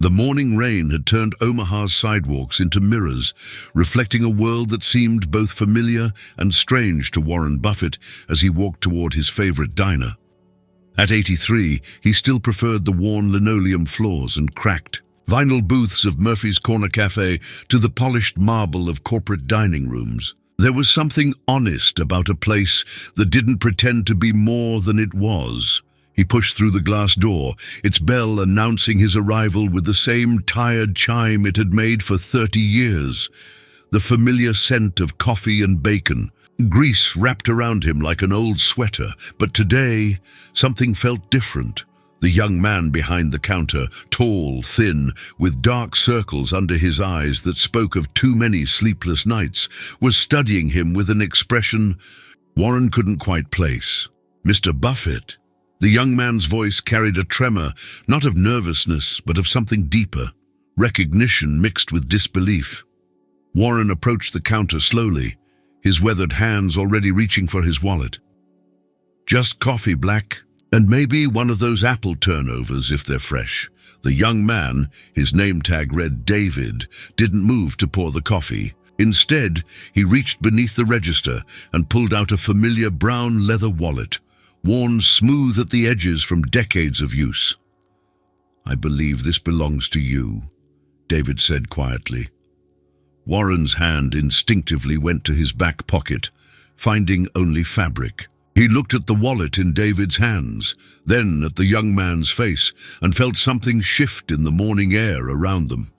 The morning rain had turned Omaha's sidewalks into mirrors, reflecting a world that seemed both familiar and strange to Warren Buffett as he walked toward his favorite diner. At 83, he still preferred the worn linoleum floors and cracked vinyl booths of Murphy's Corner Cafe to the polished marble of corporate dining rooms. There was something honest about a place that didn't pretend to be more than it was. He pushed through the glass door, its bell announcing his arrival with the same tired chime it had made for 30 years. The familiar scent of coffee and bacon. Grease wrapped around him like an old sweater, but today something felt different. The young man behind the counter, tall, thin, with dark circles under his eyes that spoke of too many sleepless nights, was studying him with an expression Warren couldn't quite place. "Mr. Buffett." The young man's voice carried a tremor, not of nervousness, but of something deeper, recognition mixed with disbelief. Warren approached the counter slowly, his weathered hands already reaching for his wallet. "Just coffee, black, and maybe one of those apple turnovers if they're fresh." The young man, his name tag read David, didn't move to pour the coffee. Instead, he reached beneath the register and pulled out a familiar brown leather wallet, worn smooth at the edges from decades of use. "I believe this belongs to you," David said quietly. Warren's hand instinctively went to his back pocket, finding only fabric. He looked at the wallet in David's hands, then at the young man's face, and felt something shift in the morning air around them.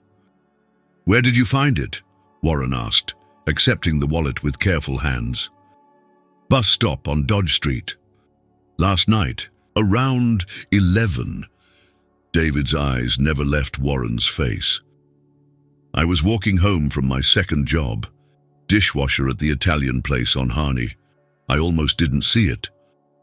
"Where did you find it?" Warren asked, accepting the wallet with careful hands. "Bus stop on Dodge Street. Last night, around 11. David's eyes never left Warren's face. "I was walking home from my second job, dishwasher at the Italian place on Harney. I almost didn't see it,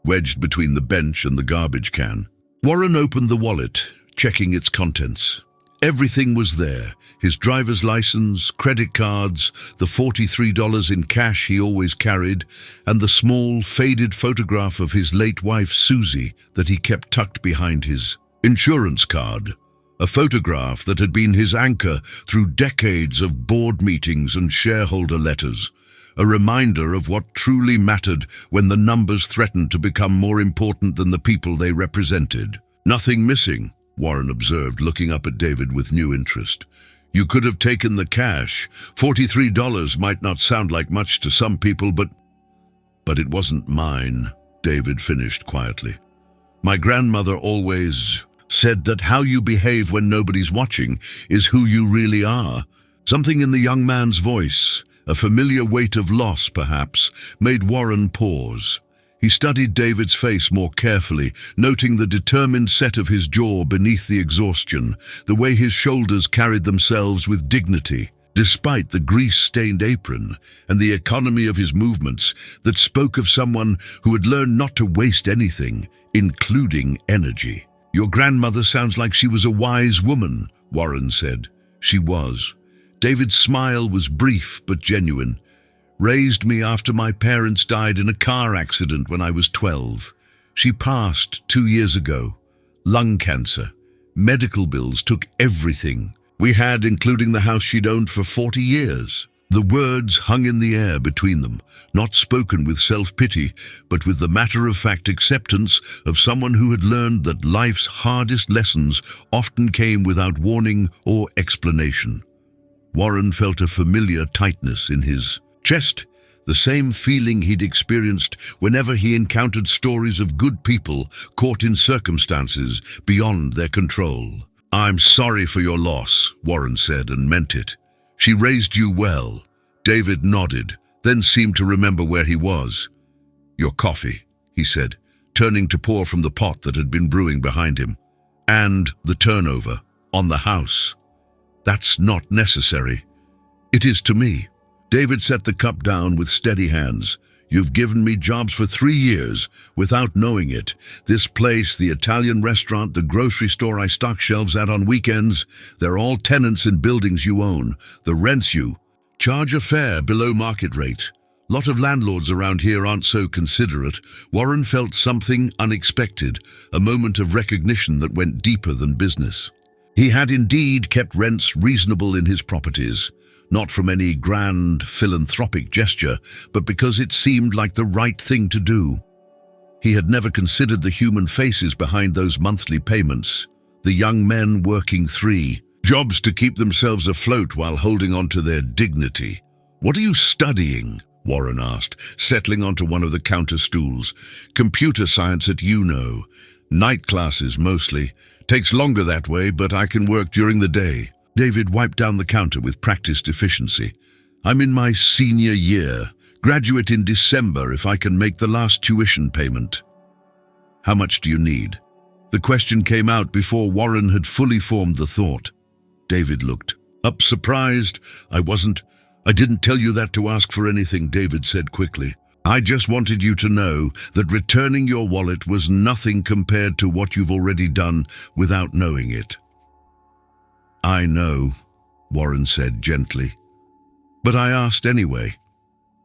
wedged between the bench and the garbage can." Warren opened the wallet, checking its contents. Everything was there: his driver's license, credit cards, the $43 in cash he always carried, and the small, faded photograph of his late wife, Susie, that he kept tucked behind his insurance card. A photograph that had been his anchor through decades of board meetings and shareholder letters. A reminder of what truly mattered when the numbers threatened to become more important than the people they represented. "Nothing missing," Warren observed, looking up at David with new interest. "You could have taken the cash. $43 might not sound like much to some people, but it wasn't mine," David finished quietly. "My grandmother always said that how you behave when nobody's watching is who you really are." Something in the young man's voice, a familiar weight of loss perhaps, made Warren pause. He studied David's face more carefully, noting the determined set of his jaw beneath the exhaustion, the way his shoulders carried themselves with dignity, despite the grease-stained apron, and the economy of his movements that spoke of someone who had learned not to waste anything, including energy. "Your grandmother sounds like she was a wise woman," Warren said. "She was." David's smile was brief but genuine. "Raised me after my parents died in a car accident when I was 12. She passed 2 years ago. Lung cancer. Medical bills took everything we had, including the house she'd owned for 40 years. The words hung in the air between them, not spoken with self-pity, but with the matter-of-fact acceptance of someone who had learned that life's hardest lessons often came without warning or explanation. Warren felt a familiar tightness in his chest, the same feeling he'd experienced whenever he encountered stories of good people caught in circumstances beyond their control. "I'm sorry for your loss," Warren said, and meant it. "She raised you well." David nodded, then seemed to remember where he was. "Your coffee," he said, turning to pour from the pot that had been brewing behind him. "And the turnover on the house. That's not necessary." "It is to me." David set the cup down with steady hands. "You've given me jobs for 3 years without knowing it. This place, the Italian restaurant, the grocery store I stock shelves at on weekends, they're all tenants in buildings you own. The rents you charge a fare below market rate. Lot of landlords around here aren't so considerate." Warren felt something unexpected, a moment of recognition that went deeper than business. He had indeed kept rents reasonable in his properties, not from any grand philanthropic gesture, but because it seemed like the right thing to do. He had never considered the human faces behind those monthly payments, the young men working 3 jobs to keep themselves afloat while holding on to their dignity. "What are you studying?" Warren asked, settling onto one of the counter stools. "Computer science at UNO. Night classes mostly. Takes longer that way, but I can work during the day." David wiped down the counter with practiced efficiency. "I'm in my senior year. Graduate in December if I can make the last tuition payment." "How much do you need?" The question came out before Warren had fully formed the thought. David looked up surprised. I didn't tell you that to ask for anything," David said quickly. "I just wanted you to know that returning your wallet was nothing compared to what you've already done without knowing it." "I know," Warren said gently. "But I asked anyway.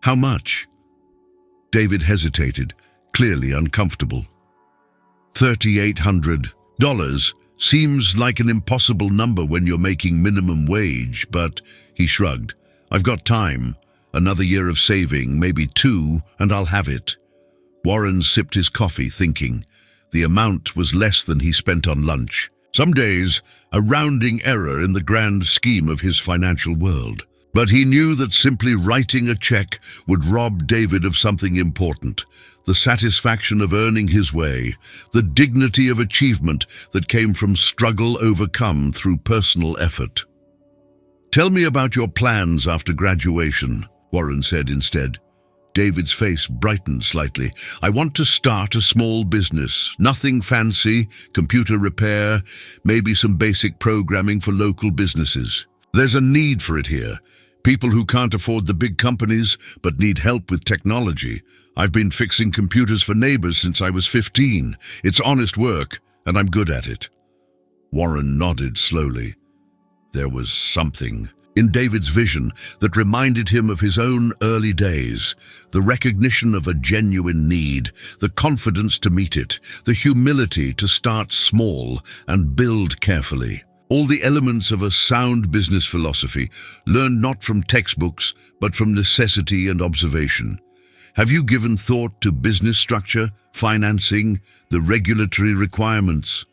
How much?" David hesitated, clearly uncomfortable. $3,800. Seems like an impossible number when you're making minimum wage, but he shrugged. "I've got time. Another year of saving, maybe 2, and I'll have it." Warren sipped his coffee, thinking. The amount was less than he spent on lunch. Some days, a rounding error in the grand scheme of his financial world. But he knew that simply writing a check would rob David of something important, the satisfaction of earning his way, the dignity of achievement that came from struggle overcome through personal effort. "Tell me about your plans after graduation," Warren said instead. David's face brightened slightly. "I want to start a small business. Nothing fancy, computer repair, maybe some basic programming for local businesses. There's a need for it here. People who can't afford the big companies but need help with technology. I've been fixing computers for neighbors since I was 15. It's honest work, and I'm good at it." Warren nodded slowly. There was something in David's vision that reminded him of his own early days, the recognition of a genuine need, the confidence to meet it, the humility to start small and build carefully. All the elements of a sound business philosophy, learned not from textbooks, but from necessity and observation. Have you given thought to business structure, financing, the regulatory requirements?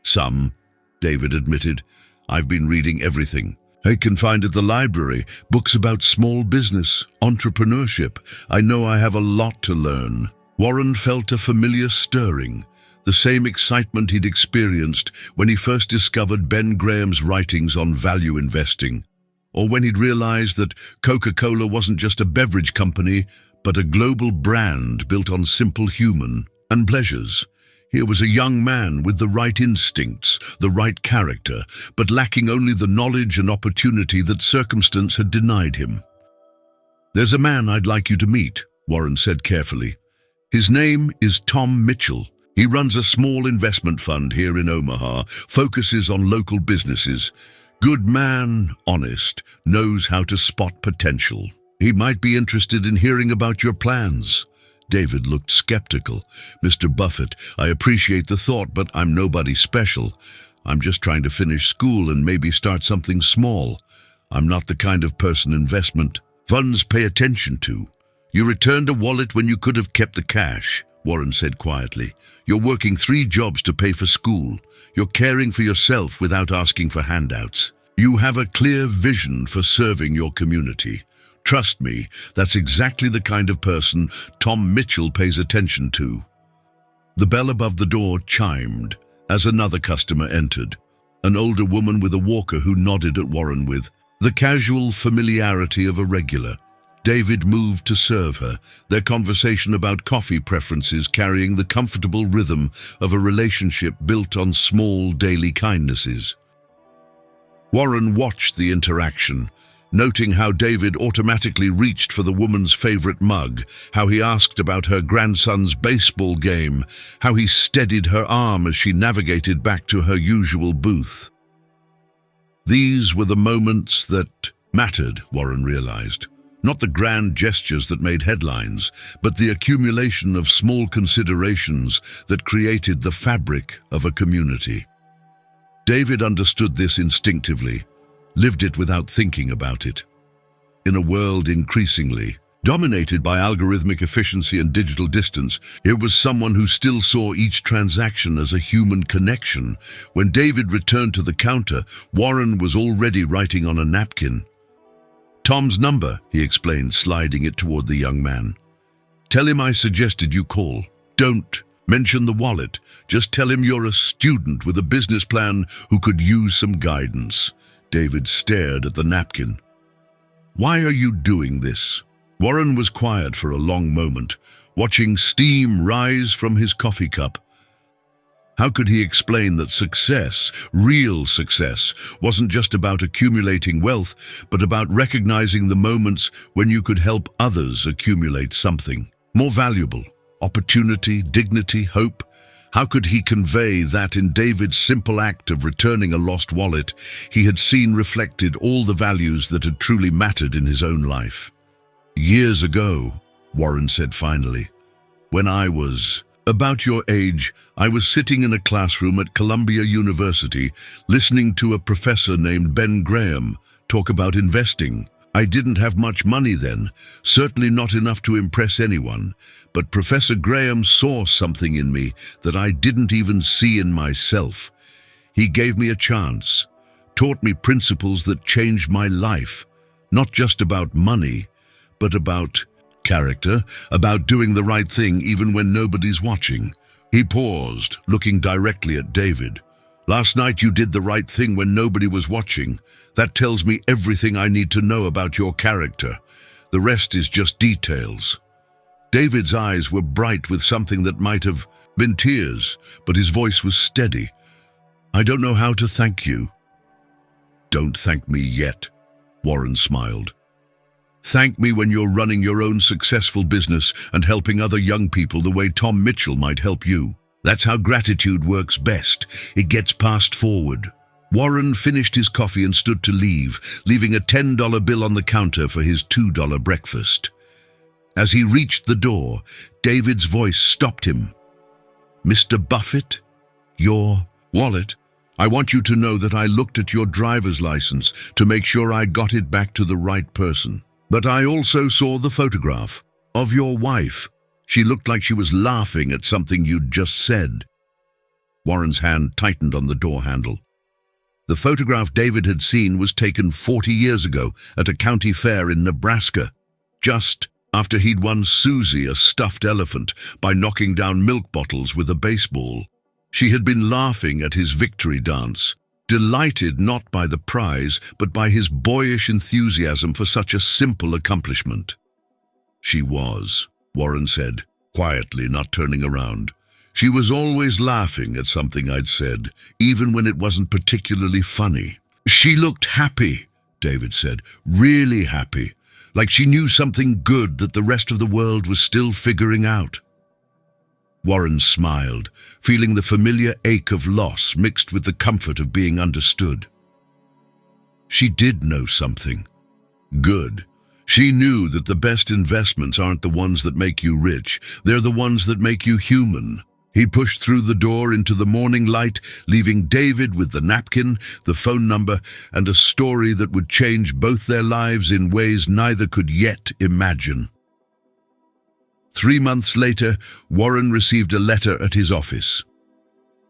"Some," David admitted. "I've been reading everything. I can find at the library books about small business, entrepreneurship. I know I have a lot to learn." Warren felt a familiar stirring, the same excitement he'd experienced when he first discovered Ben Graham's writings on value investing, or when he'd realized that Coca-Cola wasn't just a beverage company, but a global brand built on simple human and pleasures. Here was a young man with the right instincts, the right character, but lacking only the knowledge and opportunity that circumstance had denied him. "There's a man I'd like you to meet," Warren said carefully. "His name is Tom Mitchell. He runs a small investment fund here in Omaha, focuses on local businesses. Good man, honest, knows how to spot potential. He might be interested in hearing about your plans." David looked skeptical. "Mr. Buffett, I appreciate the thought, but I'm nobody special. I'm just trying to finish school and maybe start something small. I'm not the kind of person investment funds pay attention to." "You returned a wallet when you could have kept the cash," Warren said quietly. "You're working 3 jobs to pay for school. You're caring for yourself without asking for handouts. You have a clear vision for serving your community. Trust me, that's exactly the kind of person Tom Mitchell pays attention to." The bell above the door chimed as another customer entered, an older woman with a walker who nodded at Warren with the casual familiarity of a regular. David moved to serve her, their conversation about coffee preferences carrying the comfortable rhythm of a relationship built on small daily kindnesses. Warren watched the interaction, noting how David automatically reached for the woman's favorite mug, how he asked about her grandson's baseball game, how he steadied her arm as she navigated back to her usual booth. These were the moments that mattered, Warren realized. Not the grand gestures that made headlines, but the accumulation of small considerations that created the fabric of a community. David understood this instinctively, lived it without thinking about it. In a world increasingly dominated by algorithmic efficiency and digital distance, it was someone who still saw each transaction as a human connection. When David returned to the counter, Warren was already writing on a napkin. "Tom's number," he explained, sliding it toward the young man. "Tell him I suggested you call. Don't mention the wallet. Just tell him you're a student with a business plan who could use some guidance." David stared at the napkin. "Why are you doing this?" Warren was quiet for a long moment, watching steam rise from his coffee cup. How could he explain that success, real success, wasn't just about accumulating wealth, but about recognizing the moments when you could help others accumulate something more valuable? Opportunity, dignity, hope. How could he convey that in David's simple act of returning a lost wallet, he had seen reflected all the values that had truly mattered in his own life? "Years ago," Warren said finally, "when I was about your age, I was sitting in a classroom at Columbia University, listening to a professor named Ben Graham talk about investing. I didn't have much money then, certainly not enough to impress anyone, but Professor Graham saw something in me that I didn't even see in myself. He gave me a chance, taught me principles that changed my life, not just about money, but about character, about doing the right thing even when nobody's watching." He paused, looking directly at David. "Last night you did the right thing when nobody was watching. That tells me everything I need to know about your character. The rest is just details." David's eyes were bright with something that might have been tears, but his voice was steady. "I don't know how to thank you." "Don't thank me yet," Warren smiled. "Thank me when you're running your own successful business and helping other young people the way Tom Mitchell might help you. That's how gratitude works best. It gets passed forward." Warren finished his coffee and stood to leave, leaving a $10 bill on the counter for his $2 breakfast. As he reached the door, David's voice stopped him. "Mr. Buffett, your wallet. I want you to know that I looked at your driver's license to make sure I got it back to the right person. But I also saw the photograph of your wife. She looked like she was laughing at something you'd just said." Warren's hand tightened on the door handle. The photograph David had seen was taken 40 years ago at a county fair in Nebraska, just after he'd won Susie, a stuffed elephant, by knocking down milk bottles with a baseball. She had been laughing at his victory dance, delighted not by the prize, but by his boyish enthusiasm for such a simple accomplishment. "She was," Warren said, quietly, not turning around. "She was always laughing at something I'd said, even when it wasn't particularly funny." "She looked happy," David said, "really happy, like she knew something good that the rest of the world was still figuring out." Warren smiled, feeling the familiar ache of loss mixed with the comfort of being understood. She did know something. Good. She knew that the best investments aren't the ones that make you rich, they're the ones that make you human. He pushed through the door into the morning light, leaving David with the napkin, the phone number, and a story that would change both their lives in ways neither could yet imagine. 3 months later, Warren received a letter at his office.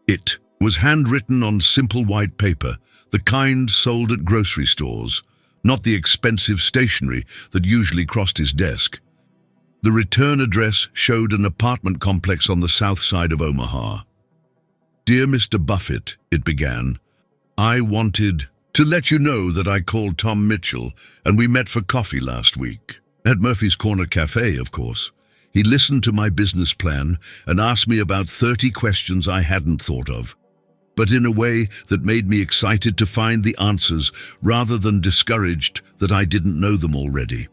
It was handwritten on simple white paper, the kind sold at grocery stores, not the expensive stationery that usually crossed his desk. The return address showed an apartment complex on the south side of Omaha. "Dear Mr. Buffett," it began, "I wanted to let you know that I called Tom Mitchell and we met for coffee last week. At Murphy's Corner Cafe, of course. He listened to my business plan and asked me about 30 questions I hadn't thought of, but in a way that made me excited to find the answers rather than discouraged that I didn't know them already.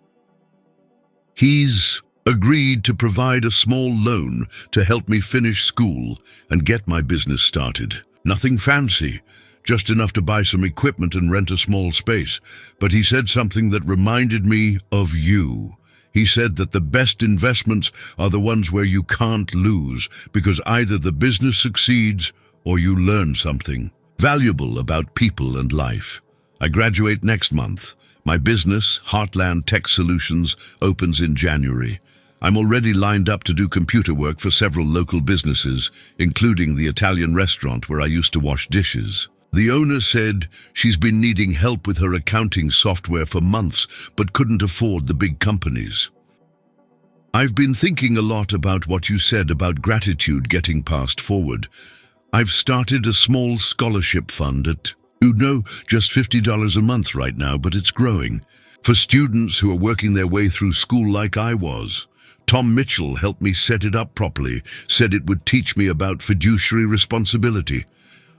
He's agreed to provide a small loan to help me finish school and get my business started. Nothing fancy, just enough to buy some equipment and rent a small space. But he said something that reminded me of you. He said that the best investments are the ones where you can't lose, because either the business succeeds or you learn something. valuable about people and life. I graduate next month. My business, Heartland Tech Solutions, opens in January. I'm already lined up to do computer work for several local businesses, including the Italian restaurant where I used to wash dishes. The owner said she's been needing help with her accounting software for months, but couldn't afford the big companies. I've been thinking a lot about what you said about gratitude getting passed forward. I've started a small scholarship fund at, just $50 a month right now, but it's growing. For students who are working their way through school like I was. Tom Mitchell helped me set it up properly, said it would teach me about fiduciary responsibility.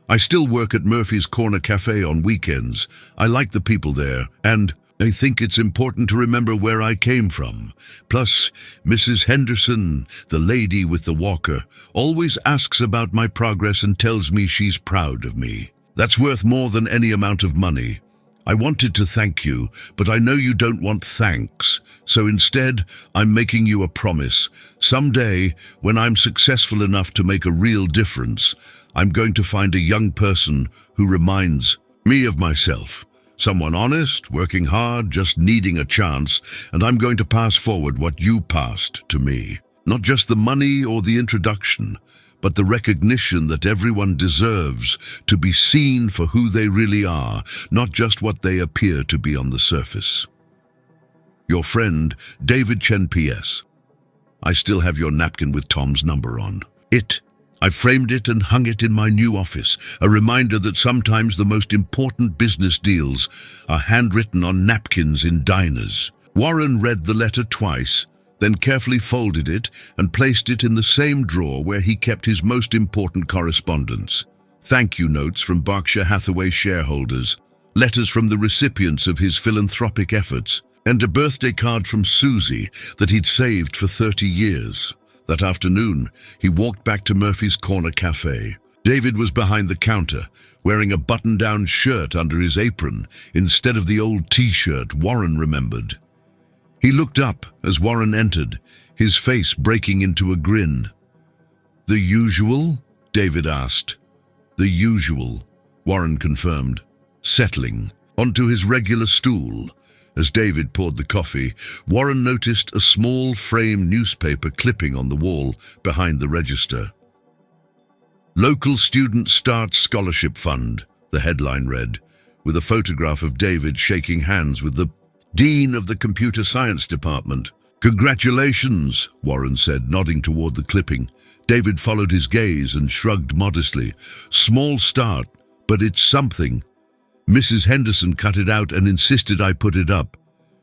I still work at Murphy's Corner Cafe on weekends. I like the people there, and I think it's important to remember where I came from. Plus, Mrs. Henderson, the lady with the walker, always asks about my progress and tells me she's proud of me. That's worth more than any amount of money. I wanted to thank you, but I know you don't want thanks. So instead, I'm making you a promise. Someday, when I'm successful enough to make a real difference, I'm going to find a young person who reminds me of myself. Someone honest, working hard, just needing a chance, and I'm going to pass forward what you passed to me. Not just the money or the introduction, but the recognition that everyone deserves to be seen for who they really are, not just what they appear to be on the surface. Your friend, David Chen P.S. I still have your napkin with Tom's number on. I framed it and hung it in my new office, a reminder that sometimes the most important business deals are handwritten on napkins in diners. Warren read the letter twice, then carefully folded it and placed it in the same drawer where he kept his most important correspondence. Thank you notes from Berkshire Hathaway shareholders, letters from the recipients of his philanthropic efforts, and a birthday card from Susie that he'd saved for 30 years. That afternoon, he walked back to Murphy's Corner Cafe. David was behind the counter, wearing a button-down shirt under his apron instead of the old T-shirt Warren remembered. He looked up as Warren entered, his face breaking into a grin. "The usual?" David asked. "The usual," Warren confirmed, settling onto his regular stool. As David poured the coffee, Warren noticed a small frame newspaper clipping on the wall behind the register. "Local Student Start Scholarship Fund," the headline read, with a photograph of David shaking hands with the Dean of the Computer Science Department. "Congratulations," Warren said, nodding toward the clipping. David followed his gaze and shrugged modestly. "Small start, but it's something. Mrs. Henderson cut it out and insisted I put it up.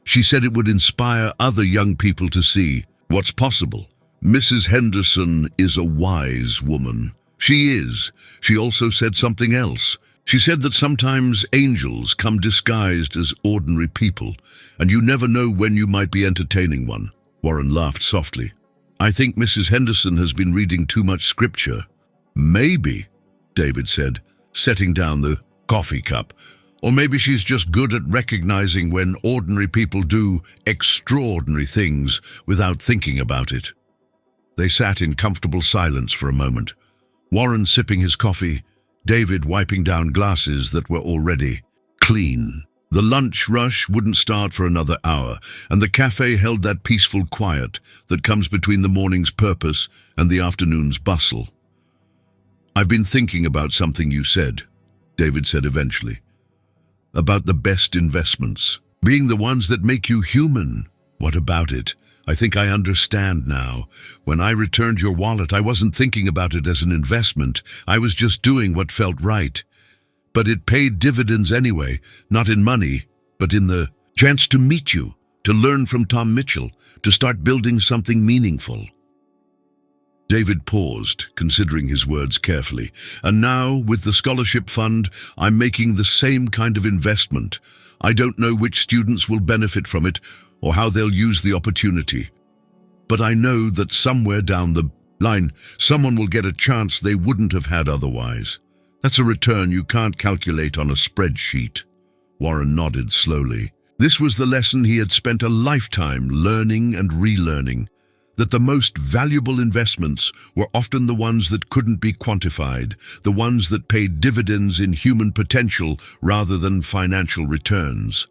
She said it would inspire other young people to see what's possible. Mrs. Henderson is a wise woman. She is. She also said something else. She said that sometimes angels come disguised as ordinary people, and you never know when you might be entertaining one." Warren laughed softly. "I think Mrs. Henderson has been reading too much scripture." "Maybe," David said, setting down the coffee cup. "Or maybe she's just good at recognizing when ordinary people do extraordinary things without thinking about it." They sat in comfortable silence for a moment, Warren sipping his coffee, David wiping down glasses that were already clean. The lunch rush wouldn't start for another hour, and the cafe held that peaceful quiet that comes between the morning's purpose and the afternoon's bustle. "I've been thinking about something you said," David said eventually. "About the best investments, being the ones that make you human. What about it? I think I understand now. When I returned your wallet, I wasn't thinking about it as an investment. I was just doing what felt right. But it paid dividends anyway, not in money, but in the chance to meet you, to learn from Tom Mitchell, to start building something meaningful." David paused, considering his words carefully. "And now, with the scholarship fund, I'm making the same kind of investment. I don't know which students will benefit from it or how they'll use the opportunity. But I know that somewhere down the line, someone will get a chance they wouldn't have had otherwise. That's a return you can't calculate on a spreadsheet." Warren nodded slowly. This was the lesson he had spent a lifetime learning and relearning. that the most valuable investments were often the ones that couldn't be quantified, the ones that paid dividends in human potential rather than financial returns.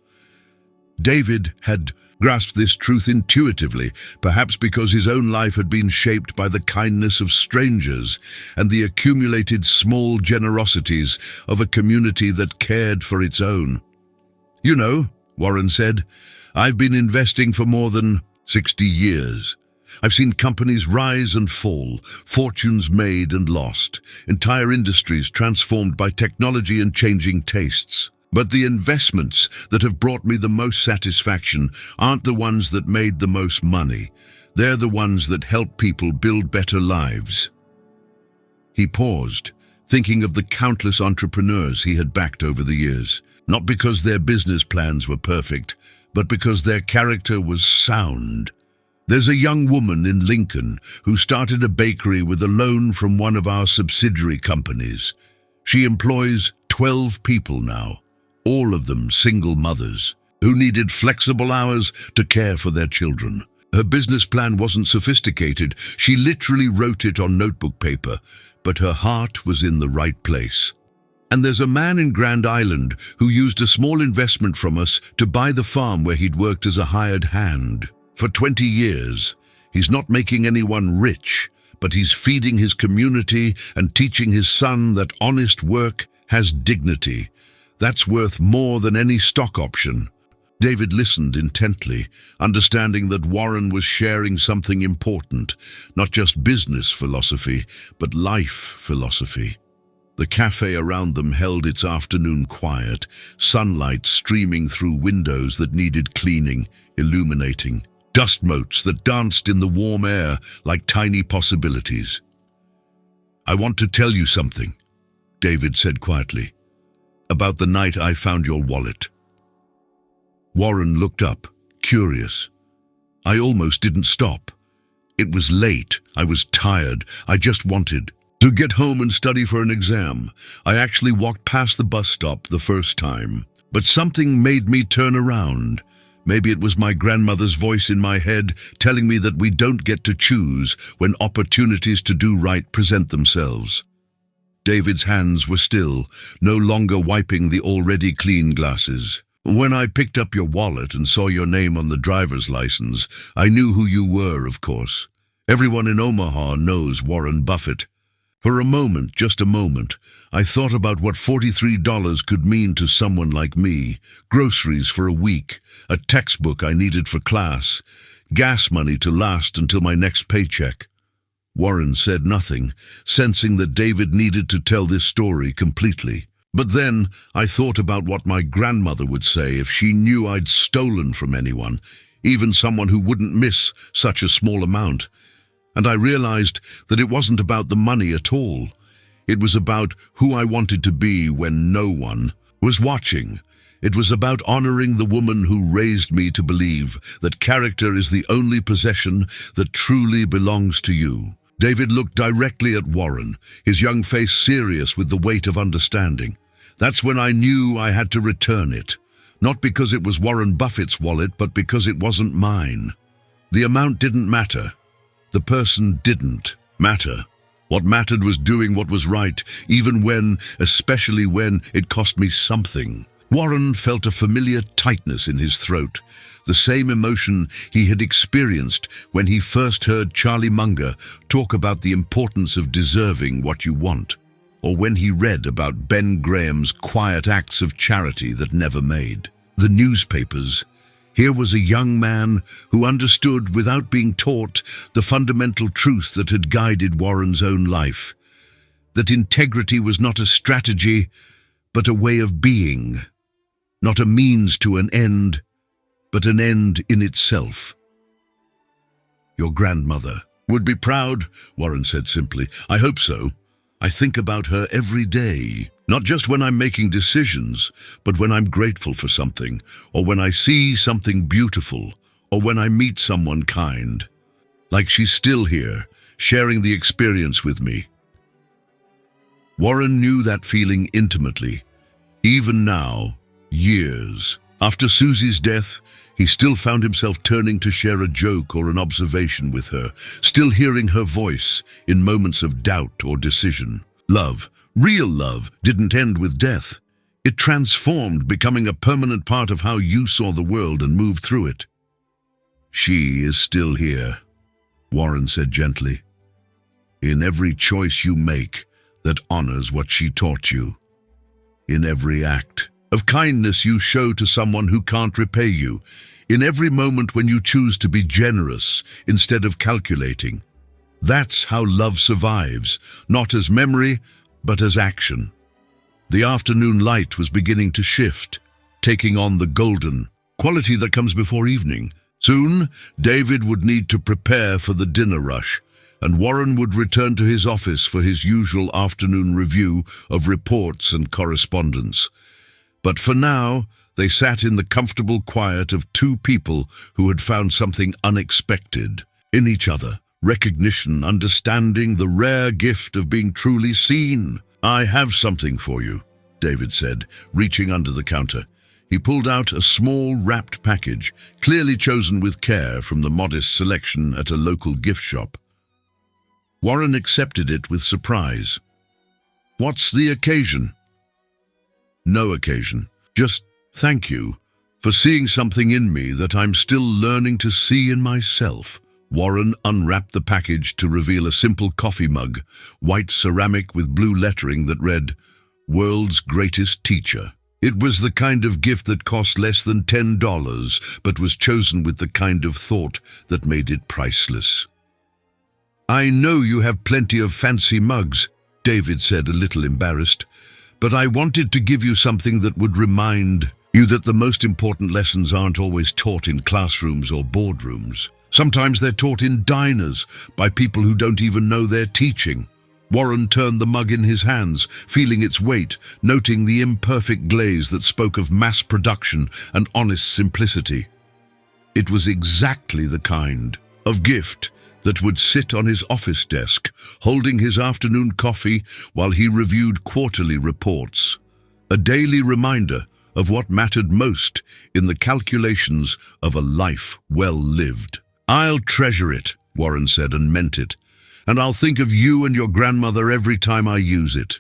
David had grasped this truth intuitively, perhaps because his own life had been shaped by the kindness of strangers and the accumulated small generosities of a community that cared for its own. "You know," Warren said, "I've been investing for more than 60 years. I've seen companies rise and fall, fortunes made and lost, entire industries transformed by technology and changing tastes. But the investments that have brought me the most satisfaction aren't the ones that made the most money. They're the ones that help people build better lives." He paused, thinking of the countless entrepreneurs he had backed over the years, not because their business plans were perfect, but because their character was sound. There's a young woman in Lincoln who started a bakery with a loan from one of our subsidiary companies. She employs 12 people now, all of them single mothers, who needed flexible hours to care for their children. Her business plan wasn't sophisticated. She literally wrote it on notebook paper, but her heart was in the right place. And there's a man in Grand Island who used a small investment from us to buy the farm where he'd worked as a hired hand. For 20 years, he's not making anyone rich, but he's feeding his community and teaching his son that honest work has dignity. That's worth more than any stock option. David listened intently, understanding that Warren was sharing something important, not just business philosophy, but life philosophy. The cafe around them held its afternoon quiet, sunlight streaming through windows that needed cleaning, illuminating. Dust motes that danced in the warm air like tiny possibilities. "I want to tell you something," David said quietly, "about the night I found your wallet." Warren looked up, curious. "I almost didn't stop. It was late. I was tired. I just wanted to get home and study for an exam. I actually walked past the bus stop the first time, but something made me turn around. Maybe it was my grandmother's voice in my head telling me that we don't get to choose when opportunities to do right present themselves." David's hands were still, no longer wiping the already clean glasses. "When I picked up your wallet and saw your name on the driver's license, I knew who you were, of course. Everyone in Omaha knows Warren Buffett. For a moment, just a moment, I thought about what $43 could mean to someone like me. Groceries for a week, a textbook I needed for class, gas money to last until my next paycheck." Warren said nothing, sensing that David needed to tell this story completely. "But then I thought about what my grandmother would say if she knew I'd stolen from anyone, even someone who wouldn't miss such a small amount. And I realized that it wasn't about the money at all. It was about who I wanted to be when no one was watching. It was about honoring the woman who raised me to believe that character is the only possession that truly belongs to you." David looked directly at Warren, his young face serious with the weight of understanding. "That's when I knew I had to return it. Not because it was Warren Buffett's wallet, but because it wasn't mine. The amount didn't matter. The person didn't matter. What mattered was doing what was right, even when, especially when, it cost me something." Warren felt a familiar tightness in his throat, the same emotion he had experienced when he first heard Charlie Munger talk about the importance of deserving what you want, or when he read about Ben Graham's quiet acts of charity that never made the newspapers. Here was a young man who understood, without being taught, the fundamental truth that had guided Warren's own life, that integrity was not a strategy, but a way of being, not a means to an end, but an end in itself. "Your grandmother would be proud," Warren said simply. "I hope so. I think about her every day. Not just when I'm making decisions, but when I'm grateful for something, or when I see something beautiful, or when I meet someone kind. Like she's still here, sharing the experience with me." Warren knew that feeling intimately. Even now, years After Susie's death, he still found himself turning to share a joke or an observation with her, still hearing her voice in moments of doubt or decision. Love, real love, didn't end with death. It transformed, becoming a permanent part of how you saw the world and moved through it. "She is still here," Warren said gently. "In every choice you make that honors what she taught you. In every act of kindness you show to someone who can't repay you. In every moment when you choose to be generous instead of calculating. That's how love survives, not as memory, but as action." The afternoon light was beginning to shift, taking on the golden quality that comes before evening. Soon, David would need to prepare for the dinner rush, and Warren would return to his office for his usual afternoon review of reports and correspondence. But for now, they sat in the comfortable quiet of two people who had found something unexpected in each other. Recognition, understanding, the rare gift of being truly seen. "I have something for you," David said, reaching under the counter. He pulled out a small wrapped package, clearly chosen with care from the modest selection at a local gift shop. Warren accepted it with surprise. "What's the occasion?" "No occasion. Just thank you for seeing something in me that I'm still learning to see in myself." Warren unwrapped the package to reveal a simple coffee mug, white ceramic with blue lettering that read, "World's Greatest Teacher." It was the kind of gift that cost less than $10, but was chosen with the kind of thought that made it priceless. "I know you have plenty of fancy mugs," David said, a little embarrassed, "but I wanted to give you something that would remind you that the most important lessons aren't always taught in classrooms or boardrooms. Sometimes they're taught in diners by people who don't even know they're teaching." Warren turned the mug in his hands, feeling its weight, noting the imperfect glaze that spoke of mass production and honest simplicity. It was exactly the kind of gift that would sit on his office desk, holding his afternoon coffee while he reviewed quarterly reports. A daily reminder of what mattered most in the calculations of a life well lived. "I'll treasure it," Warren said, and meant it. "And I'll think of you and your grandmother every time I use it."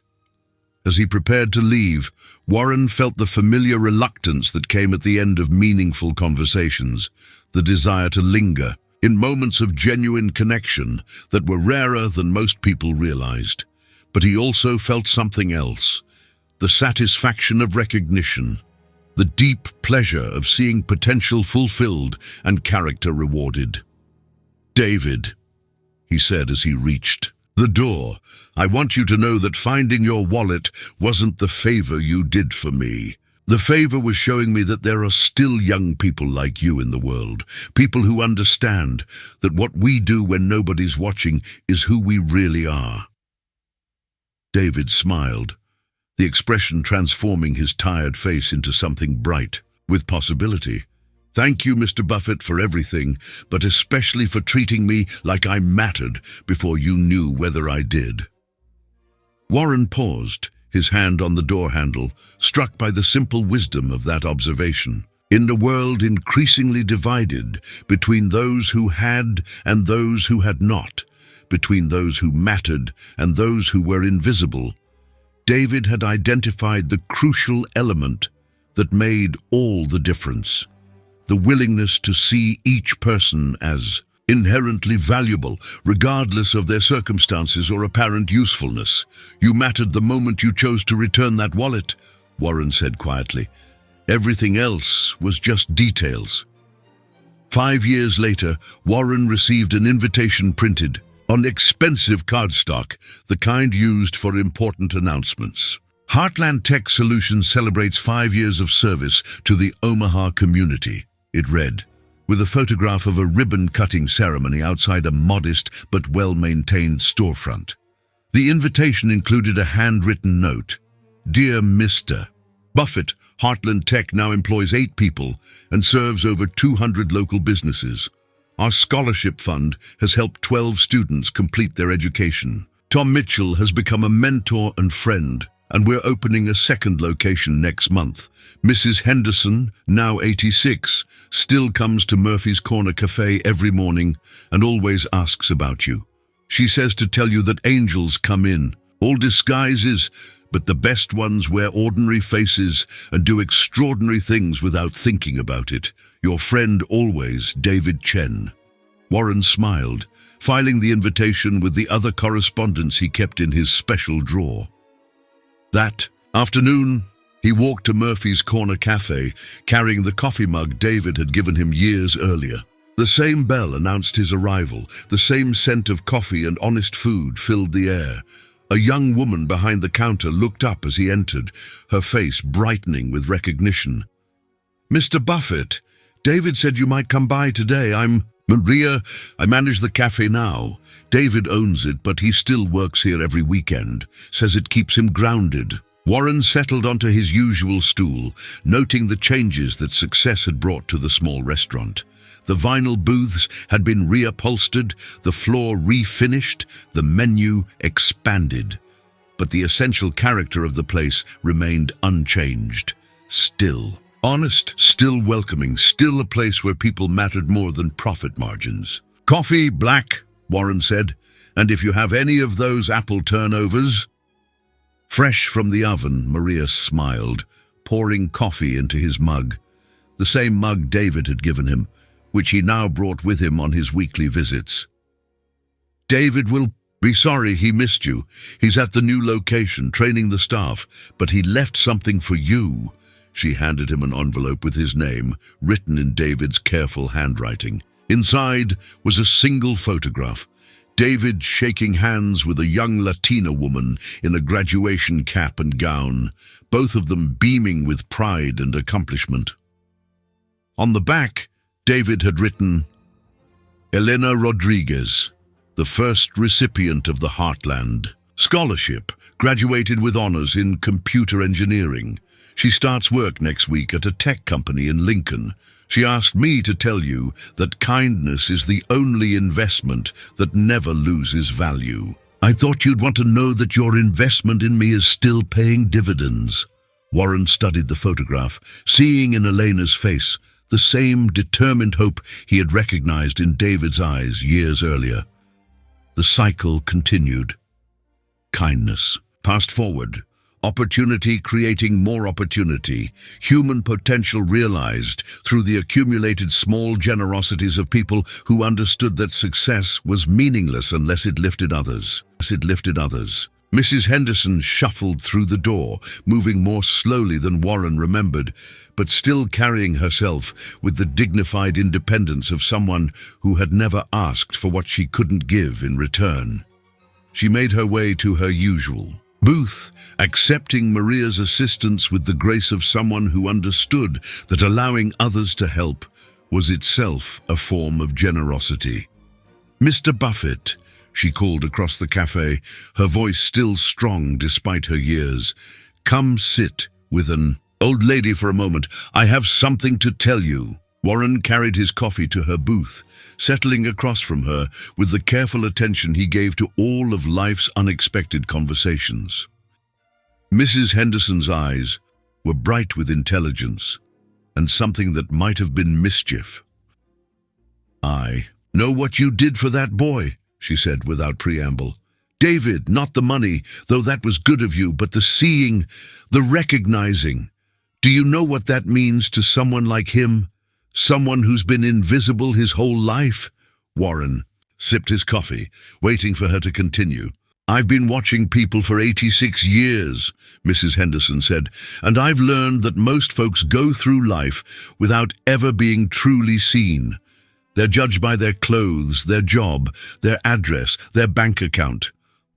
As he prepared to leave, Warren felt the familiar reluctance that came at the end of meaningful conversations, the desire to linger in moments of genuine connection that were rarer than most people realized. But he also felt something else, the satisfaction of recognition, the deep pleasure of seeing potential fulfilled and character rewarded. "David," he said as he reached the door, "I want you to know that finding your wallet wasn't the favor you did for me. The favor was showing me that there are still young people like you in the world, people who understand that what we do when nobody's watching is who we really are." David smiled, the expression transforming his tired face into something bright, with possibility. "Thank you, Mr. Buffett, for everything, but especially for treating me like I mattered before you knew whether I did." Warren paused, his hand on the door handle, struck by the simple wisdom of that observation. In a world increasingly divided between those who had and those who had not, between those who mattered and those who were invisible, David had identified the crucial element that made all the difference: the willingness to see each person as inherently valuable, regardless of their circumstances or apparent usefulness. "You mattered the moment you chose to return that wallet," Warren said quietly. "Everything else was just details." 5 years later, Warren received an invitation printed on expensive cardstock, the kind used for important announcements. "Heartland Tech Solutions celebrates 5 years of service to the Omaha community," it read, with a photograph of a ribbon-cutting ceremony outside a modest but well-maintained storefront. The invitation included a handwritten note. "Dear Mr. Buffett, Heartland Tech now employs 8 people and serves over 200 local businesses. Our scholarship fund has helped 12 students complete their education. Tom Mitchell has become a mentor and friend, and we're opening a second location next month. Mrs. Henderson, now 86, still comes to Murphy's Corner Cafe every morning and always asks about you. She says to tell you that angels come in, all disguises, but the best ones wear ordinary faces and do extraordinary things without thinking about it. Your friend always, David Chen. Warren smiled, filing the invitation with the other correspondence he kept in his special drawer. That afternoon, he walked to Murphy's Corner Cafe, carrying the coffee mug David had given him years earlier. The same bell announced his arrival. The same scent of coffee and honest food filled the air. A young woman behind the counter looked up as he entered, her face brightening with recognition. "Mr. Buffett, David said you might come by today. I'm Maria. I manage the cafe now. David owns it, but he still works here every weekend. Says it keeps him grounded." Warren settled onto his usual stool, noting the changes that success had brought to the small restaurant. The vinyl booths had been reupholstered, the floor refinished, the menu expanded. But the essential character of the place remained unchanged. Still honest, still welcoming, still a place where people mattered more than profit margins. "Coffee, black," Warren said, "and if you have any of those apple turnovers." Fresh from the oven, Maria smiled, pouring coffee into his mug, the same mug David had given him, which he now brought with him on his weekly visits. "David will be sorry he missed you. He's at the new location, training the staff, but he left something for you." She handed him an envelope with his name, written in David's careful handwriting. Inside was a single photograph. David shaking hands with a young Latina woman in a graduation cap and gown, both of them beaming with pride and accomplishment. On the back, David had written, "Elena Rodriguez, the first recipient of the Heartland Scholarship, graduated with honors in computer engineering. She starts work next week at a tech company in Lincoln. She asked me to tell you that kindness is the only investment that never loses value. I thought you'd want to know that your investment in me is still paying dividends." Warren studied the photograph, seeing in Elena's face the same determined hope he had recognized in David's eyes years earlier. The cycle continued. Kindness passed forward. Opportunity creating more opportunity, human potential realized through the accumulated small generosities of people who understood that success was meaningless unless it lifted others. Mrs. Henderson shuffled through the door, moving more slowly than Warren remembered, but still carrying herself with the dignified independence of someone who had never asked for what she couldn't give in return. She made her way to her usual booth, accepting Maria's assistance with the grace of someone who understood that allowing others to help was itself a form of generosity. "Mr. Buffett," she called across the cafe, her voice still strong despite her years, "come sit with an old lady for a moment. I have something to tell you." Warren carried his coffee to her booth, settling across from her with the careful attention he gave to all of life's unexpected conversations. Mrs. Henderson's eyes were bright with intelligence and something that might have been mischief. "I know what you did for that boy," she said without preamble. "David, not the money, though that was good of you, but the seeing, the recognizing. Do you know what that means to someone like him? Someone who's been invisible his whole life?" Warren sipped his coffee, waiting for her to continue. "I've been watching people for 86 years, Mrs. Henderson said, and I've learned that most folks go through life without ever being truly seen. They're judged by their clothes, their job, their address, their bank account.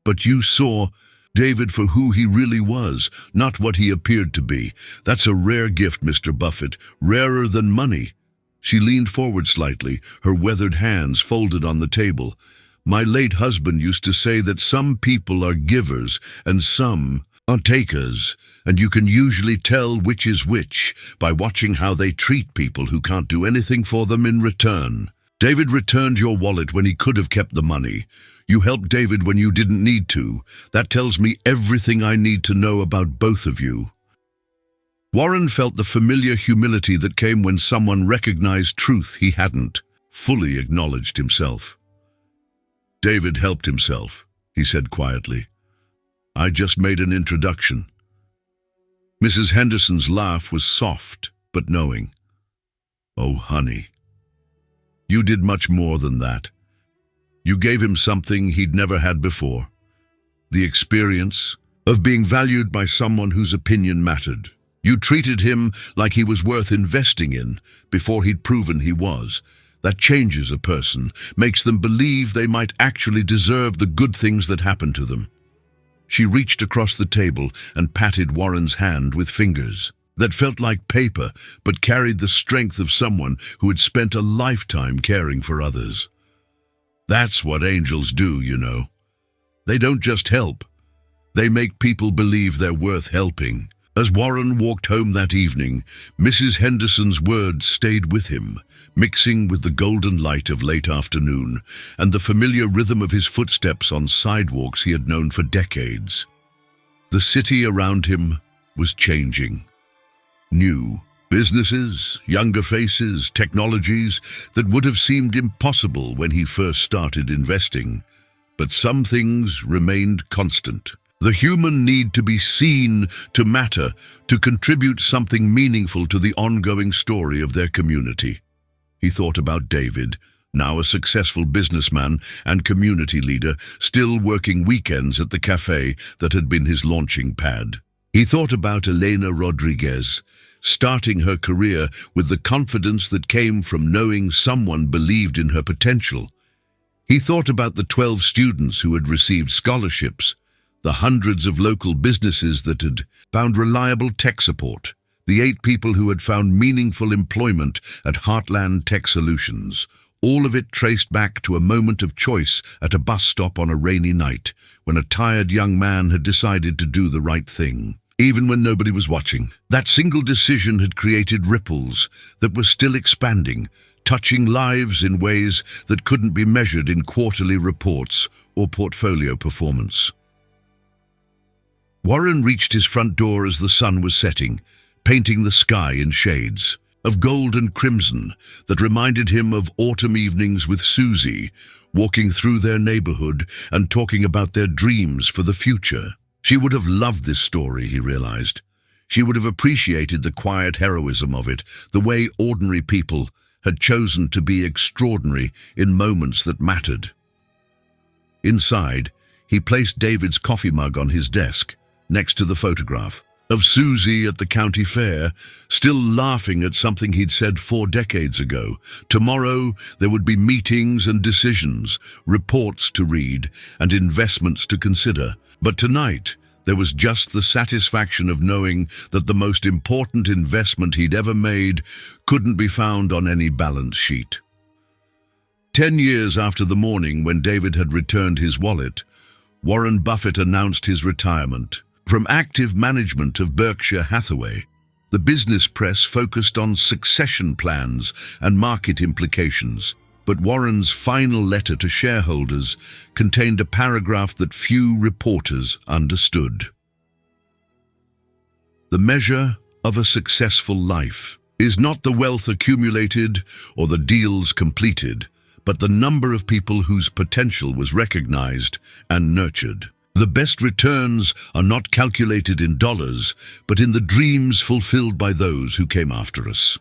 But you saw David for who he really was, not what he appeared to be. That's a rare gift, Mr. Buffett, rarer than money." She leaned forward slightly, her weathered hands folded on the table. "My late husband used to say that some people are givers and some are takers, and you can usually tell which is which by watching how they treat people who can't do anything for them in return." David returned your wallet when he could have kept the money. You helped David when you didn't need to. That tells me everything I need to know about both of you." Warren felt the familiar humility that came when someone recognized truth he hadn't fully acknowledged himself. "David helped himself," he said quietly. "I just made an introduction." Mrs. Henderson's laugh was soft but knowing. "Oh, honey, you did much more than that. You gave him something he'd never had before. The experience of being valued by someone whose opinion mattered. You treated him like he was worth investing in before he'd proven he was. That changes a person, makes them believe they might actually deserve the good things that happen to them." She reached across the table and patted Warren's hand with fingers that felt like paper but carried the strength of someone who had spent a lifetime caring for others. "That's what angels do, you know. They don't just help. They make people believe they're worth helping." As Warren walked home that evening, Mrs. Henderson's words stayed with him, mixing with the golden light of late afternoon and the familiar rhythm of his footsteps on sidewalks he had known for decades. The city around him was changing. New businesses, younger faces, technologies that would have seemed impossible when he first started investing. But some things remained constant. The human need to be seen, to matter, to contribute something meaningful to the ongoing story of their community. He thought about David, now a successful businessman and community leader, still working weekends at the cafe that had been his launching pad. He thought about Elena Rodriguez, starting her career with the confidence that came from knowing someone believed in her potential. He thought about the 12 students who had received scholarships, the hundreds of local businesses that had found reliable tech support, the 8 people who had found meaningful employment at Heartland Tech Solutions, all of it traced back to a moment of choice at a bus stop on a rainy night when a tired young man had decided to do the right thing, even when nobody was watching. That single decision had created ripples that were still expanding, touching lives in ways that couldn't be measured in quarterly reports or portfolio performance. Warren reached his front door as the sun was setting, painting the sky in shades of gold and crimson that reminded him of autumn evenings with Susie, walking through their neighborhood and talking about their dreams for the future. She would have loved this story, he realized. She would have appreciated the quiet heroism of it, the way ordinary people had chosen to be extraordinary in moments that mattered. Inside, he placed David's coffee mug on his desk, next to the photograph of Susie at the county fair, still laughing at something he'd said 4 decades ago. Tomorrow there would be meetings and decisions, reports to read, and investments to consider. But tonight, there was just the satisfaction of knowing that the most important investment he'd ever made couldn't be found on any balance sheet. 10 years after the morning when David had returned his wallet, Warren Buffett announced his retirement from active management of Berkshire Hathaway. The business press focused on succession plans and market implications, but Warren's final letter to shareholders contained a paragraph that few reporters understood. The measure of a successful life is not the wealth accumulated or the deals completed, but the number of people whose potential was recognized and nurtured. The best returns are not calculated in dollars, but in the dreams fulfilled by those who came after us.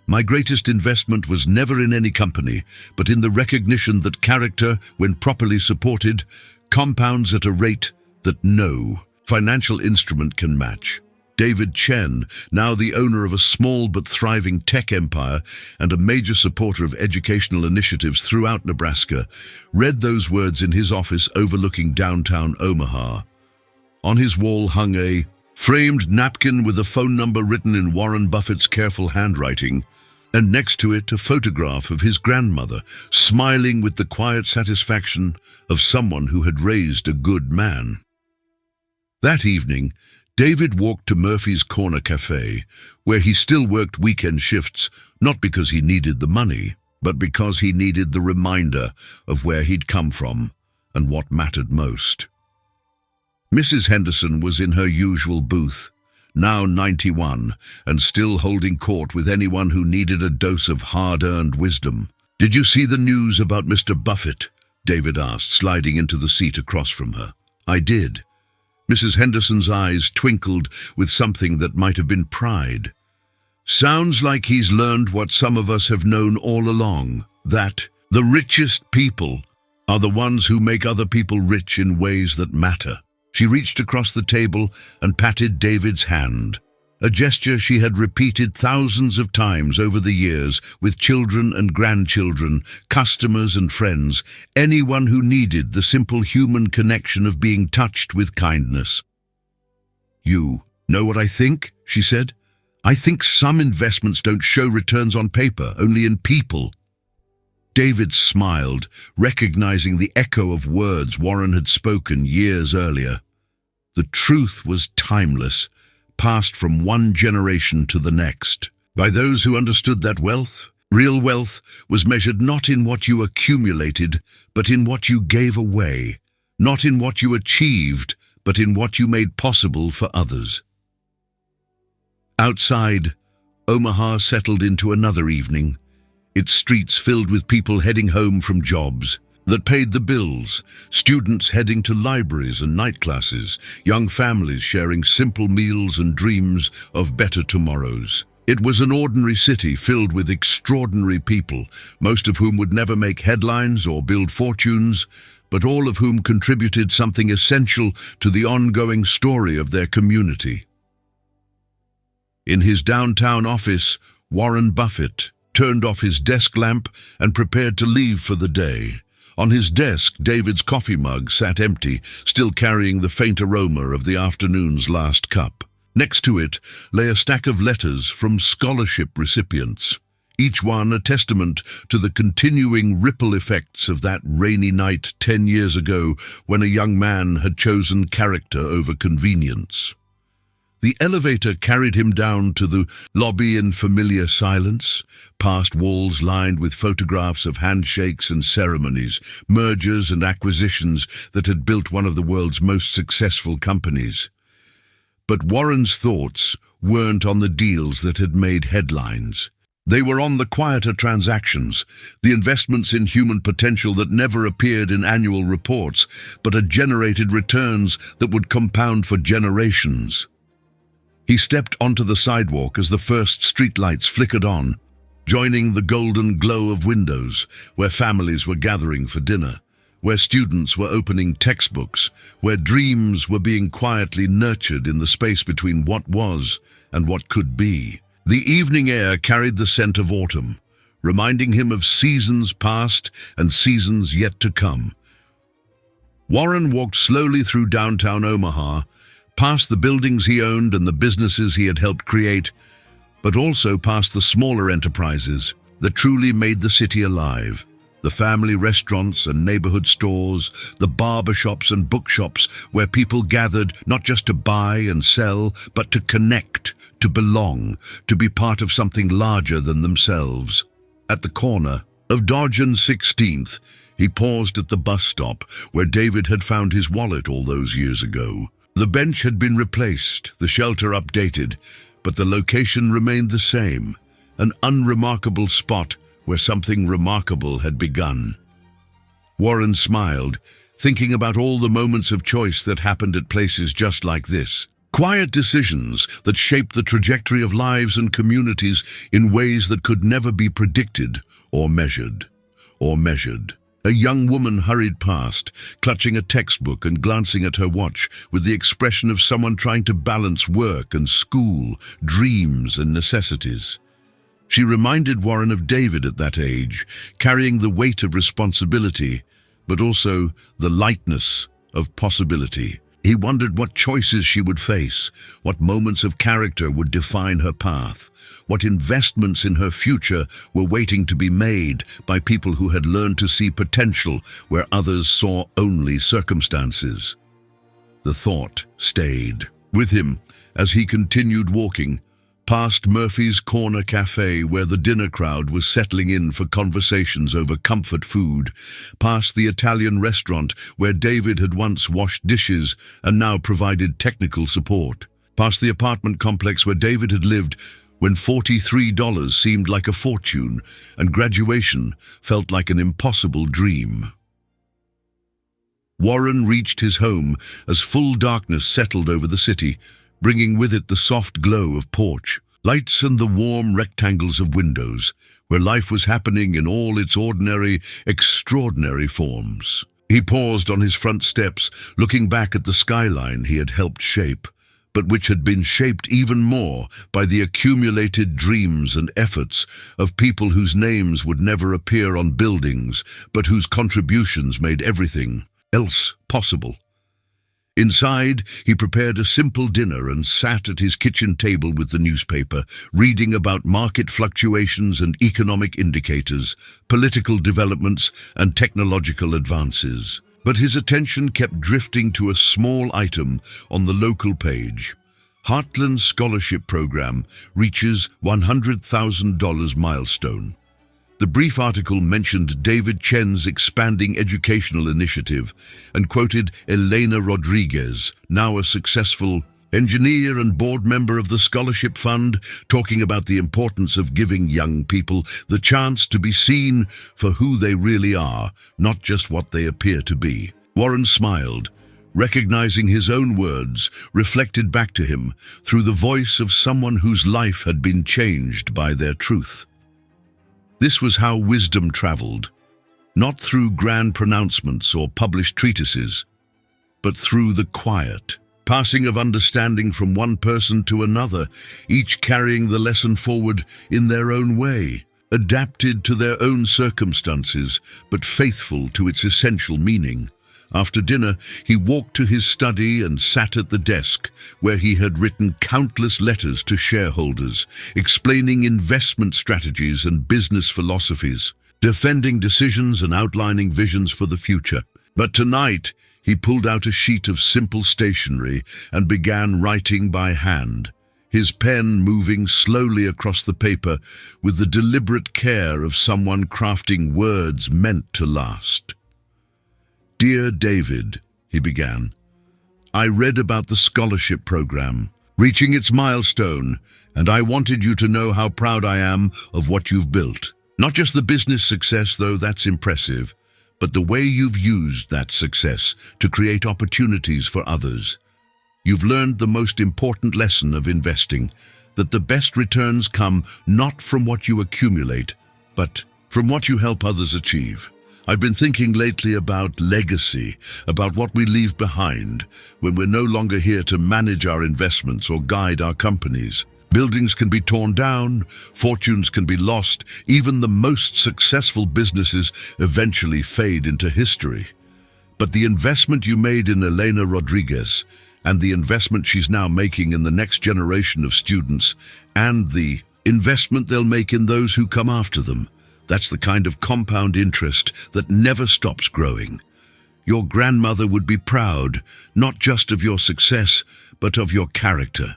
My greatest investment was never in any company, but in the recognition that character, when properly supported, compounds at a rate that no financial instrument can match. David Chen, now the owner of a small but thriving tech empire and a major supporter of educational initiatives throughout Nebraska, read those words in his office overlooking downtown Omaha. On his wall hung a framed napkin with a phone number written in Warren Buffett's careful handwriting, and next to it a photograph of his grandmother, smiling with the quiet satisfaction of someone who had raised a good man. That evening, David walked to Murphy's Corner Cafe, where he still worked weekend shifts, not because he needed the money, but because he needed the reminder of where he'd come from and what mattered most. Mrs. Henderson was in her usual booth, now 91, and still holding court with anyone who needed a dose of hard-earned wisdom. "Did you see the news about Mr. Buffett?" David asked, sliding into the seat across from her. "I did." Mrs. Henderson's eyes twinkled with something that might have been pride. "Sounds like he's learned what some of us have known all along, that the richest people are the ones who make other people rich in ways that matter." She reached across the table and patted David's hand, a gesture she had repeated thousands of times over the years with children and grandchildren, customers and friends, anyone who needed the simple human connection of being touched with kindness. "You know what I think?" she said. "I think some investments don't show returns on paper, only in people." David smiled, recognizing the echo of words Warren had spoken years earlier. The truth was timeless, passed from one generation to the next. By those who understood that wealth, real wealth, was measured not in what you accumulated, but in what you gave away, not in what you achieved, but in what you made possible for others. Outside, Omaha settled into another evening, its streets filled with people heading home from jobs that paid the bills, students heading to libraries and night classes, young families sharing simple meals and dreams of better tomorrows. It was an ordinary city filled with extraordinary people, most of whom would never make headlines or build fortunes, but all of whom contributed something essential to the ongoing story of their community. In his downtown office, Warren Buffett turned off his desk lamp and prepared to leave for the day. On his desk, David's coffee mug sat empty, still carrying the faint aroma of the afternoon's last cup. Next to it lay a stack of letters from scholarship recipients, each one a testament to the continuing ripple effects of that rainy night 10 years ago when a young man had chosen character over convenience. The elevator carried him down to the lobby in familiar silence, past walls lined with photographs of handshakes and ceremonies, mergers and acquisitions that had built one of the world's most successful companies. But Warren's thoughts weren't on the deals that had made headlines. They were on the quieter transactions, the investments in human potential that never appeared in annual reports, but had generated returns that would compound for generations. He stepped onto the sidewalk as the first streetlights flickered on, joining the golden glow of windows where families were gathering for dinner, where students were opening textbooks, where dreams were being quietly nurtured in the space between what was and what could be. The evening air carried the scent of autumn, reminding him of seasons past and seasons yet to come. Warren walked slowly through downtown Omaha, past the buildings he owned and the businesses he had helped create, but also past the smaller enterprises that truly made the city alive. The family restaurants and neighborhood stores, the barber shops and bookshops where people gathered not just to buy and sell, but to connect, to belong, to be part of something larger than themselves. At the corner of Dodge and 16th, he paused at the bus stop where David had found his wallet all those years ago. The bench had been replaced, the shelter updated, but the location remained the same, an unremarkable spot where something remarkable had begun. Warren smiled, thinking about all the moments of choice that happened at places just like this. Quiet decisions that shaped the trajectory of lives and communities in ways that could never be predicted or measured. A young woman hurried past, clutching a textbook and glancing at her watch with the expression of someone trying to balance work and school, dreams and necessities. She reminded Warren of David at that age, carrying the weight of responsibility, but also the lightness of possibility. He wondered what choices she would face, what moments of character would define her path, what investments in her future were waiting to be made by people who had learned to see potential where others saw only circumstances. The thought stayed with him as he continued walking, past Murphy's Corner Cafe where the dinner crowd was settling in for conversations over comfort food, past the Italian restaurant where David had once washed dishes and now provided technical support, past the apartment complex where David had lived when $43 seemed like a fortune and graduation felt like an impossible dream. Warren reached his home as full darkness settled over the city, bringing with it the soft glow of porch lights and the warm rectangles of windows, where life was happening in all its ordinary, extraordinary forms. He paused on his front steps, looking back at the skyline he had helped shape, but which had been shaped even more by the accumulated dreams and efforts of people whose names would never appear on buildings, but whose contributions made everything else possible. Inside, he prepared a simple dinner and sat at his kitchen table with the newspaper, reading about market fluctuations and economic indicators, political developments and technological advances. But his attention kept drifting to a small item on the local page. Heartland Scholarship Program reaches $100,000 milestone. The brief article mentioned David Chen's expanding educational initiative and quoted Elena Rodriguez, now a successful engineer and board member of the Scholarship Fund, talking about the importance of giving young people the chance to be seen for who they really are, not just what they appear to be. Warren smiled, recognizing his own words reflected back to him through the voice of someone whose life had been changed by their truth. This was how wisdom traveled, not through grand pronouncements or published treatises, but through the quiet passing of understanding from one person to another, each carrying the lesson forward in their own way, adapted to their own circumstances, but faithful to its essential meaning. After dinner, he walked to his study and sat at the desk where he had written countless letters to shareholders, explaining investment strategies and business philosophies, defending decisions and outlining visions for the future. But tonight, he pulled out a sheet of simple stationery and began writing by hand, his pen moving slowly across the paper with the deliberate care of someone crafting words meant to last. "Dear David," he began, "I read about the scholarship program, reaching its milestone, and I wanted you to know how proud I am of what you've built. Not just the business success, though that's impressive, but the way you've used that success to create opportunities for others. You've learned the most important lesson of investing, that the best returns come not from what you accumulate, but from what you help others achieve. I've been thinking lately about legacy, about what we leave behind when we're no longer here to manage our investments or guide our companies. Buildings can be torn down, fortunes can be lost, even the most successful businesses eventually fade into history. But the investment you made in Elena Rodriguez, and the investment she's now making in the next generation of students, and the investment they'll make in those who come after them, that's the kind of compound interest that never stops growing. Your grandmother would be proud, not just of your success, but of your character.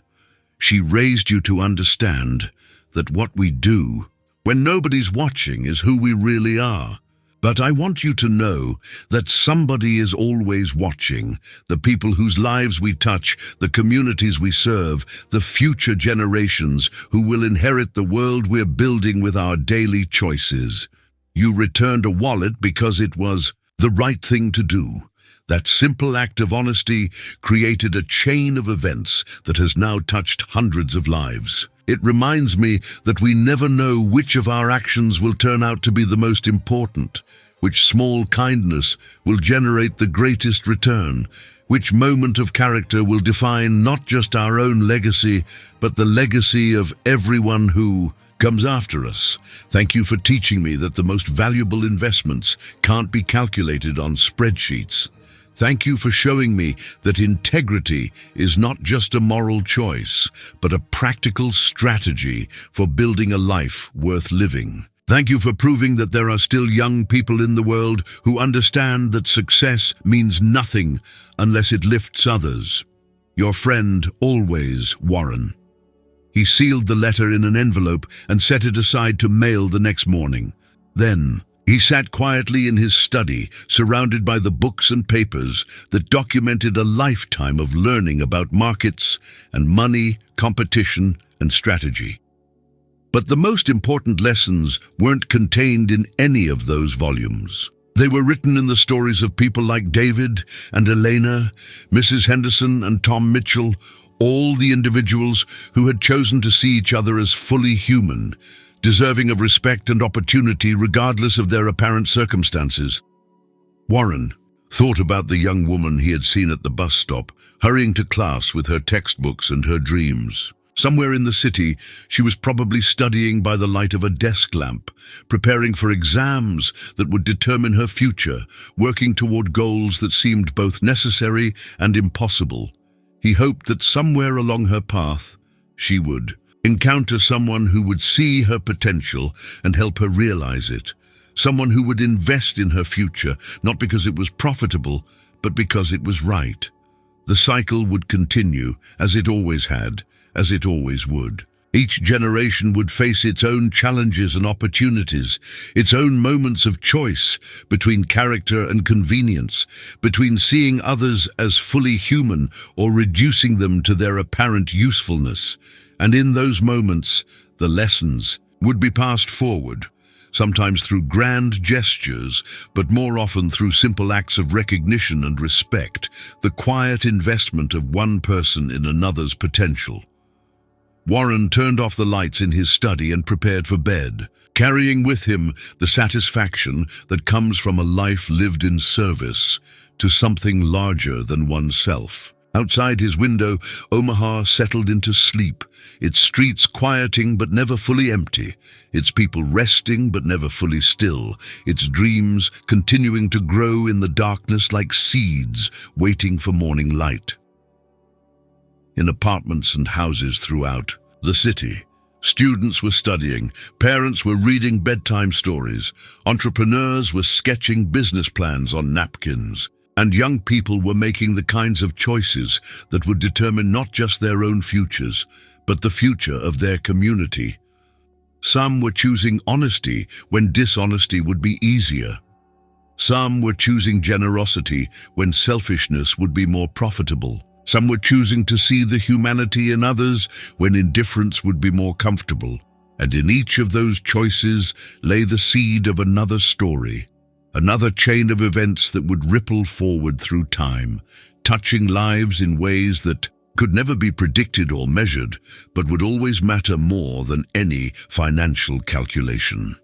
She raised you to understand that what we do, when nobody's watching, is who we really are. But I want you to know that somebody is always watching, the people whose lives we touch, the communities we serve, the future generations who will inherit the world we're building with our daily choices. You returned a wallet because it was the right thing to do. That simple act of honesty created a chain of events that has now touched hundreds of lives. It reminds me that we never know which of our actions will turn out to be the most important, which small kindness will generate the greatest return, which moment of character will define not just our own legacy, but the legacy of everyone who comes after us. Thank you for teaching me that the most valuable investments can't be calculated on spreadsheets. Thank you for showing me that integrity is not just a moral choice, but a practical strategy for building a life worth living. Thank you for proving that there are still young people in the world who understand that success means nothing unless it lifts others. Your friend always, Warren. He sealed the letter in an envelope and set it aside to mail the next morning. Then, he sat quietly in his study, surrounded by the books and papers that documented a lifetime of learning about markets and money, competition, and strategy. But the most important lessons weren't contained in any of those volumes. They were written in the stories of people like David and Elena, Mrs. Henderson and Tom Mitchell, all the individuals who had chosen to see each other as fully human, deserving of respect and opportunity regardless of their apparent circumstances. Warren thought about the young woman he had seen at the bus stop, hurrying to class with her textbooks and her dreams. Somewhere in the city, she was probably studying by the light of a desk lamp, preparing for exams that would determine her future, working toward goals that seemed both necessary and impossible. He hoped that somewhere along her path, she would encounter someone who would see her potential and help her realize it. Someone who would invest in her future, not because it was profitable, but because it was right. The cycle would continue, as it always had, as it always would. Each generation would face its own challenges and opportunities, its own moments of choice between character and convenience, between seeing others as fully human or reducing them to their apparent usefulness. And in those moments, the lessons would be passed forward, sometimes through grand gestures, but more often through simple acts of recognition and respect, the quiet investment of one person in another's potential. Warren turned off the lights in his study and prepared for bed, carrying with him the satisfaction that comes from a life lived in service to something larger than oneself. Outside his window, Omaha settled into sleep, its streets quieting but never fully empty, its people resting but never fully still, its dreams continuing to grow in the darkness like seeds waiting for morning light. In apartments and houses throughout the city, students were studying, parents were reading bedtime stories, entrepreneurs were sketching business plans on napkins, and young people were making the kinds of choices that would determine not just their own futures, but the future of their community. Some were choosing honesty when dishonesty would be easier. Some were choosing generosity when selfishness would be more profitable. Some were choosing to see the humanity in others when indifference would be more comfortable. And in each of those choices lay the seed of another story, another chain of events that would ripple forward through time, touching lives in ways that could never be predicted or measured, but would always matter more than any financial calculation.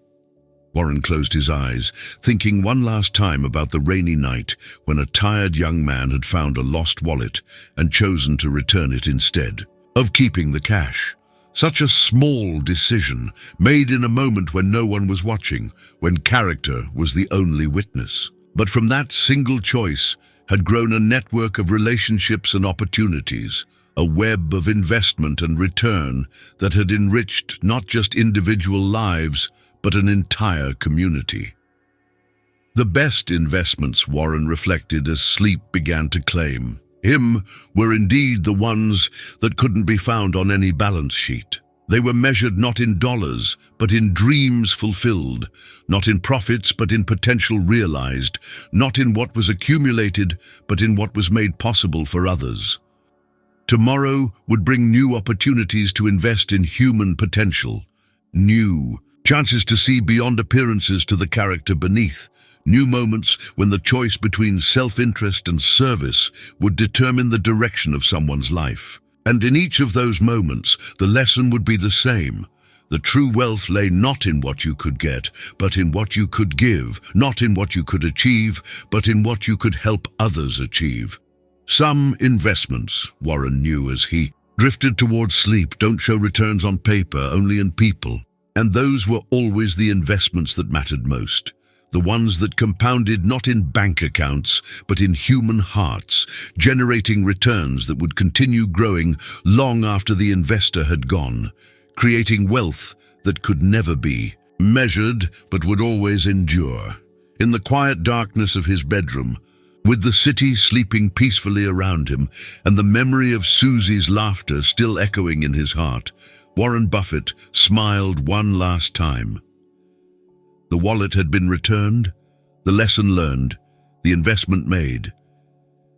Warren closed his eyes, thinking one last time about the rainy night when a tired young man had found a lost wallet and chosen to return it instead of keeping the cash. Such a small decision, made in a moment when no one was watching, when character was the only witness. But from that single choice had grown a network of relationships and opportunities, a web of investment and return that had enriched not just individual lives, but an entire community. The best investments, Warren reflected as sleep began to claim him, were indeed the ones that couldn't be found on any balance sheet. They were measured not in dollars, but in dreams fulfilled, not in profits, but in potential realized, not in what was accumulated, but in what was made possible for others. Tomorrow would bring new opportunities to invest in human potential, new chances to see beyond appearances to the character beneath, new moments when the choice between self-interest and service would determine the direction of someone's life. And in each of those moments, the lesson would be the same. The true wealth lay not in what you could get, but in what you could give, not in what you could achieve, but in what you could help others achieve. Some investments, Warren knew as he drifted towards sleep, don't show returns on paper, only in people. And those were always the investments that mattered most. The ones that compounded not in bank accounts, but in human hearts, generating returns that would continue growing long after the investor had gone, creating wealth that could never be measured, but would always endure. In the quiet darkness of his bedroom, with the city sleeping peacefully around him and the memory of Susie's laughter still echoing in his heart, Warren Buffett smiled one last time. The wallet had been returned, the lesson learned, the investment made.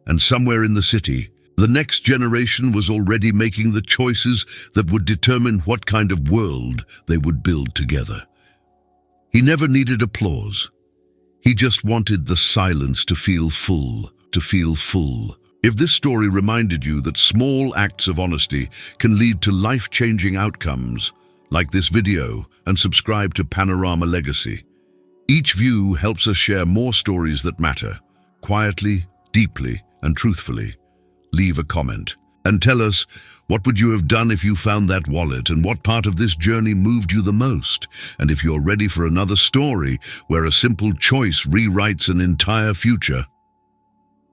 And somewhere in the city, the next generation was already making the choices that would determine what kind of world they would build together. He never needed applause. He just wanted the silence to feel full, to feel full. If this story reminded you that small acts of honesty can lead to life-changing outcomes, like this video and subscribe to Panorama Legacy. Each view helps us share more stories that matter, quietly, deeply, and truthfully. Leave a comment and tell us, what would you have done if you found that wallet, and what part of this journey moved you the most? And if you're ready for another story where a simple choice rewrites an entire future,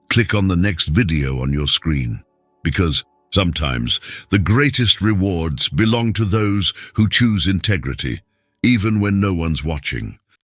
click on the next video on your screen, because sometimes the greatest rewards belong to those who choose integrity, even when no one's watching.